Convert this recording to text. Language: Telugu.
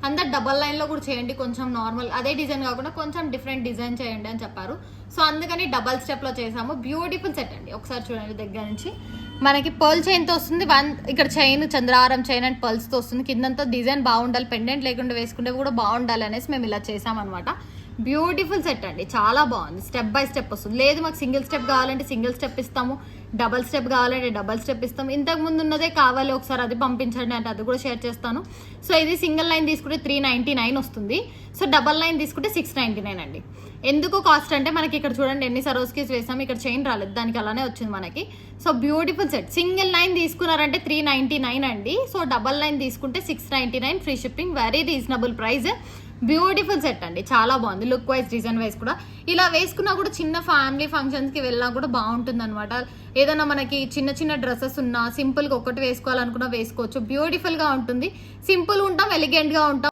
అందరు డబల్ లైన్లో కూడా చేయండి, కొంచెం నార్మల్ అదే డిజైన్ కాకుండా కొంచెం డిఫరెంట్ డిజైన్ చేయండి అని చెప్పారు. సో అందుకని డబల్ స్టెప్లో చేసాము. బ్యూటిఫుల్ సెట్ అండి. ఒకసారి చూడండి దగ్గర నుంచి. మనకి పర్ల్ చైన్తో వస్తుంది, ఇక్కడ చైన్ చంద్రహారం చైన్ అండ్ పర్ల్స్తో వస్తుంది. కిందంతా డిజైన్ బాగుండాలి, పెండెంట్ లేకుండా వేసుకుంటే కూడా బాగుండాలి అనేసి మేము ఇలా చేసామన్నమాట. బ్యూటిఫుల్ సెట్ అండి, చాలా బాగుంది. స్టెప్ బై స్టెప్ వస్తుంది. లేదు మాకు సింగిల్ స్టెప్ కావాలంటే సింగిల్ స్టెప్ ఇస్తాము, డబల్ స్టెప్ కావాలంటే డబల్ స్టెప్ ఇస్తాము. ఇంతకు ముందు ఉన్నదే కావాలి ఒకసారి అది పంపించండి అంటే అది కూడా షేర్ చేస్తాను. సో ఇది సింగిల్ లైన్ తీసుకుంటే 399 వస్తుంది. సో డబల్ లైన్ తీసుకుంటే 699 అండి. ఎందుకు కాస్ట్ అంటే మనకి ఇక్కడ చూడండి ఎన్ని సరోస్కీస్ వేసాము, ఇక్కడ చైన్ రాలేదు, దానికి అలానే వచ్చింది మనకి. So beautiful set. Single line తీసుకున్నారంటే 399 అండి. సో డబల్ లైన్ తీసుకుంటే 699 free shipping. Very reasonable price. Beautiful set అండి, చాలా బాగుంది. లుక్ వైజ్ డిజైన్ వైజ్ కూడా ఇలా వేసుకున్నా కూడా చిన్న ఫ్యామిలీ ఫంక్షన్స్కి వెళ్ళినా కూడా బాగుంటుంది అనమాట. ఏదైనా మనకి చిన్న చిన్న డ్రెస్సెస్ ఉన్నా సింపుల్గా ఒకటి వేసుకోవాలనుకున్నా వేసుకోవచ్చు. బ్యూటిఫుల్గా ఉంటుంది. సింపుల్ ఉంటాం, ఎలిగెంట్గా ఉంటాం.